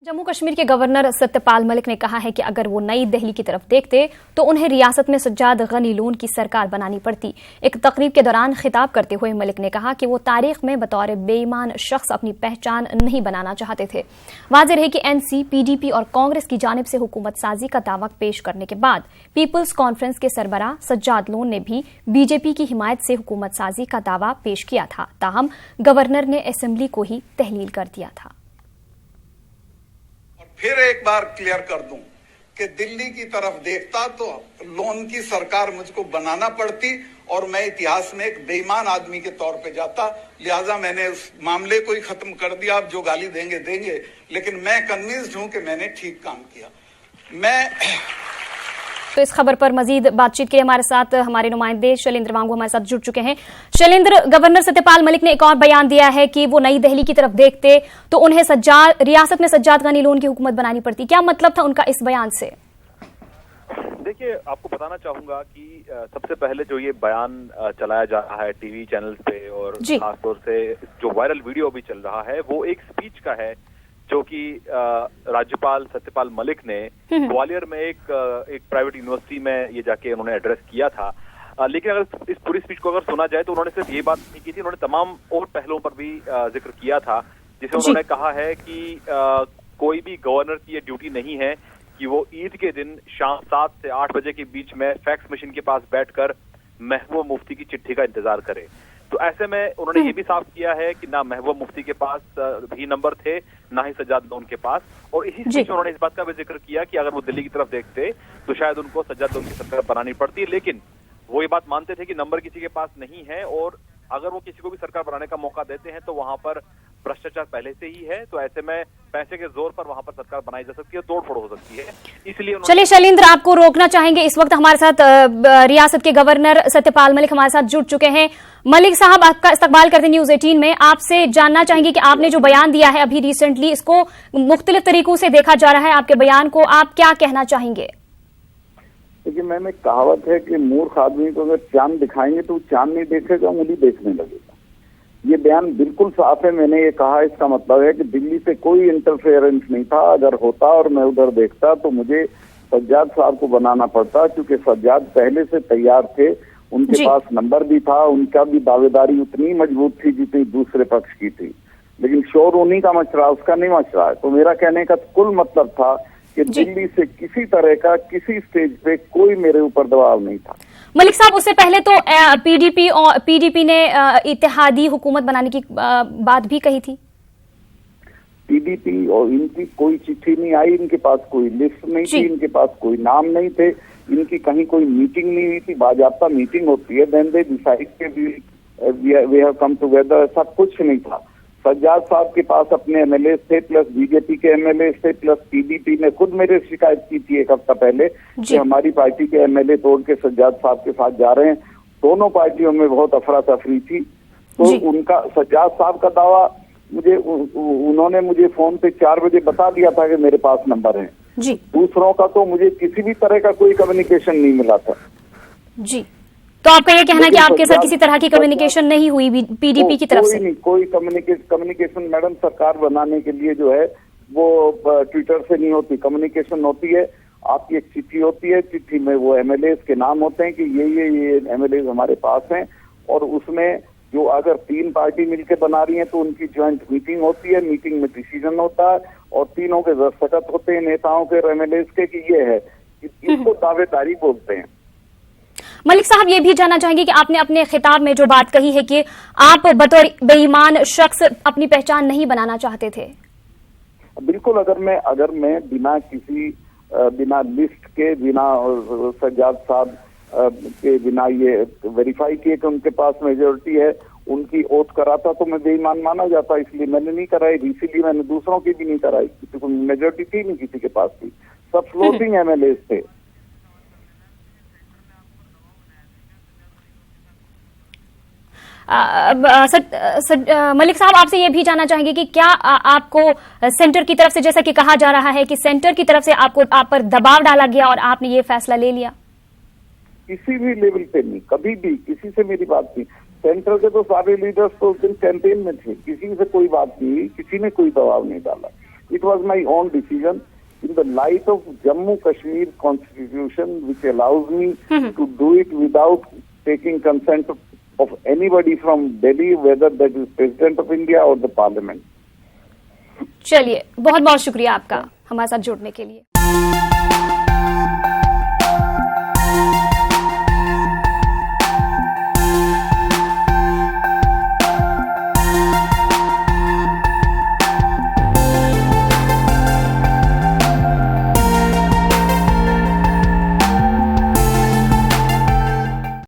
जम्मू कश्मीर के गवर्नर सत्यपाल मलिक ने कहा है कि अगर वो नई दिल्ली की तरफ देखते तो उन्हें रियासत में सज्जाद गनी लोन की सरकार बनानी पड़ती। एक तकरीब के दौरान खिताब करते हुए मलिक ने कहा कि वो तारीख में बतौर बेईमान शख्स अपनी पहचान नहीं बनाना चाहते थे। वाज़ेह रहे कि एनसी, पीडीपी और कांग्रेस की जानिब से हुकूमत साजी का दावा पेश करने के बाद पीपुल्स कॉन्फ्रेंस के सरबराह सज्जाद लोन ने भी बीजेपी की हिमायत से हुकूमत साजी का दावा पेश किया था। ताहम गवर्नर ने असेंबली को ही तहलील कर दिया था। फिर एक बार क्लियर कर दूं कि दिल्ली की तरफ देखता तो लोन की सरकार मुझको बनाना पड़ती और मैं इतिहास में एक बेईमान आदमी के तौर पे जाता। लिहाजा मैंने उस मामले को ही खत्म कर दिया। आप जो गाली देंगे देंगे, लेकिन मैं कन्विंस्ड हूं कि मैंने ठीक काम किया। तो इस खबर पर मजीद बातचीत के लिए हमारे साथ हमारे नुमाइंदे शैलेंद्र वांगू हमारे साथ जुड़ चुके हैं। शैलेंद्र, गवर्नर सत्यपाल मलिक ने एक और बयान दिया है कि वो नई दिल्ली की तरफ देखते तो उन्हें रियासत में सज्जाद गनी लोन की हुकूमत बनानी पड़ती। क्या मतलब था उनका इस बयान से? देखिए, आपको बताना चाहूंगा कि सबसे पहले जो ये बयान चलाया जा रहा है टीवी चैनल्स पे और खासतौर से जो वायरल वीडियो भी चल रहा है वो एक स्पीच का है जो कि राज्यपाल सत्यपाल मलिक ने ग्वालियर में एक प्राइवेट यूनिवर्सिटी में ये जाके उन्होंने एड्रेस किया था। लेकिन अगर इस पूरी स्पीच को अगर सुना जाए तो उन्होंने सिर्फ ये बात नहीं की थी, उन्होंने तमाम और पहलुओं पर भी जिक्र किया था, जिसे उन्होंने कहा है कि कोई भी गवर्नर की ये ड्यूटी नहीं है कि वो ईद के दिन शाम 7 से 8 बजे के बीच में फैक्स मशीन के पास बैठकर महबूबा मुफ्ती की चिट्ठी का इंतजार करे। तो ऐसे में उन्होंने ये भी साफ किया है कि ना महबूबा मुफ्ती के पास भी नंबर थे, ना ही सज्जाद लोन के पास। और इसी स्पीच में उन्होंने इस बात का भी जिक्र किया कि अगर वो दिल्ली की तरफ देखते तो शायद उनको सज्जाद लोन की सरकार बनानी पड़ती, लेकिन वो ये बात मानते थे कि नंबर किसी के पास नहीं है और अगर वो किसी को भी सरकार बनाने का मौका देते हैं तो वहां पर भ्रष्टाचार पहले से ही है। तो ऐसे में पैसे के जोर पर वहां पर सरकार बनाई जा सकती है, तोड़ फोड़ हो सकती है। इसलिए चलिए शैलेंद्र, आपको रोकना चाहेंगे। इस वक्त हमारे साथ रियासत के गवर्नर सत्यपाल मलिक हमारे साथ जुड़ चुके हैं। मलिक साहब, आपका इस्तकबाल करते न्यूज 18 में। आपसे जानना चाहेंगे कि आपने जो बयान दिया है अभी रिसेंटली, इसको मुख्तलिफ तरीकों से देखा जा रहा है, आपके बयान को आप क्या कहना चाहेंगे? देखिए, मैंने कहावत है कि मूर्ख आदमी को अगर चांद दिखाएंगे तो चांद नहीं देखेगा, उंगली देखने लगेगा। ये बयान बिल्कुल साफ है। मैंने ये कहा, इसका मतलब है कि दिल्ली से कोई इंटरफेरेंस नहीं था। अगर होता और मैं उधर देखता तो मुझे सज्जाद साहब को बनाना पड़ता, क्योंकि सज्जाद पहले से तैयार थे, उनके पास नंबर भी था, उनका भी दावेदारी उतनी मजबूत थी जितनी दूसरे पक्ष की थी। लेकिन शोर उन्हीं का मच रहा, उसका नहीं मच रहा है। तो मेरा कहने का कुल मतलब था कि दिल्ली से किसी तरह का किसी स्टेज पे कोई मेरे ऊपर दबाव नहीं था। मलिक साहब, उससे पहले तो पीडीपी ने इत्तेहादी हुकूमत बनाने की बात भी कही थी। पीडीपी और इनकी कोई चिट्ठी नहीं आई, इनके पास कोई लिस्ट नहीं थी, इनके पास कोई नाम नहीं थे, इनकी कहीं कोई मीटिंग नहीं हुई थी। बाजाबता मीटिंग होती है, देन दे डिसाइड के वी हैव कम टुगेदर, सब कुछ नहीं था। सज्जाद साहब के पास अपने एमएलए थे, प्लस बीजेपी के एमएलए थे, प्लस पीडीपी ने खुद मेरे शिकायत की थी एक हफ्ता पहले कि हमारी पार्टी के एमएलए तोड़ के सज्जाद साहब के साथ जा रहे हैं। दोनों पार्टियों में बहुत अफरा तफरी थी। तो उनका सज्जाद साहब का दावा उन्होंने मुझे फोन पे 4 बजे बता दिया था कि मेरे पास नंबर है। दूसरों का तो मुझे किसी भी तरह का कोई कम्युनिकेशन नहीं मिला था। जी, तो आपका ये कहना है कि आपके साथ किसी तरह की कम्युनिकेशन नहीं हुई पीडीपी की तरफ से? कोई कम्युनिकेशन मैडम सरकार बनाने के लिए जो है वो ट्विटर से नहीं होती, कम्युनिकेशन होती है। आपकी एक चिट्ठी होती है, चिट्ठी में वो एमएलए के नाम होते हैं कि ये एमएलए हमारे पास हैं, और उसमें जो अगर 3 पार्टी मिलकर बना रही है तो उनकी ज्वाइंट मीटिंग होती है, मीटिंग में डिसीजन होता है और तीनों के दस्तखत होते हैं, नेताओं के और एमएलए के, कि ये है, इसको दावेदारी बोलते हैं। मलिक साहब, ये भी जानना चाहेंगे कि आपने अपने खिताब में जो बात कही है कि आप बतौर बेईमान शख्स अपनी पहचान नहीं बनाना चाहते थे। बिल्कुल, अगर मैं बिना लिस्ट के, बिना सज्जाद साहब के बिना ये वेरीफाई किए कि उनके पास मेजोरिटी है, उनकी ओथ कराता तो मैं बेईमान माना जाता। इसलिए मैंने नहीं कराई, इसीलिए मैंने दूसरों की भी नहीं कराई, किसी को मेजोरिटी थी नहीं किसी के पास भी, सब फ्लोटिंग एमएलए थे। मलिक साहब, आपसे ये भी जानना चाहेंगे कि क्या आपको सेंटर की तरफ से, जैसा कि कहा जा रहा है कि सेंटर की तरफ से आप पर दबाव डाला गया और आपने ये फैसला ले लिया? किसी भी लेवल पे नहीं, कभी भी किसी से मेरी बात नहीं। सेंटर के तो सारे लीडर्स तो उस दिन कैंपेन में थे, किसी से कोई बात नहीं, किसी ने कोई दबाव नहीं डाला। It was my own decision in the light of Jammu Kashmir constitution, which allows me to do it without taking consent of anybody from Delhi, whether that is President of India or the Parliament. चलिए, बहुत बहुत शुक्रिया आपका हमारे साथ जुड़ने के लिए।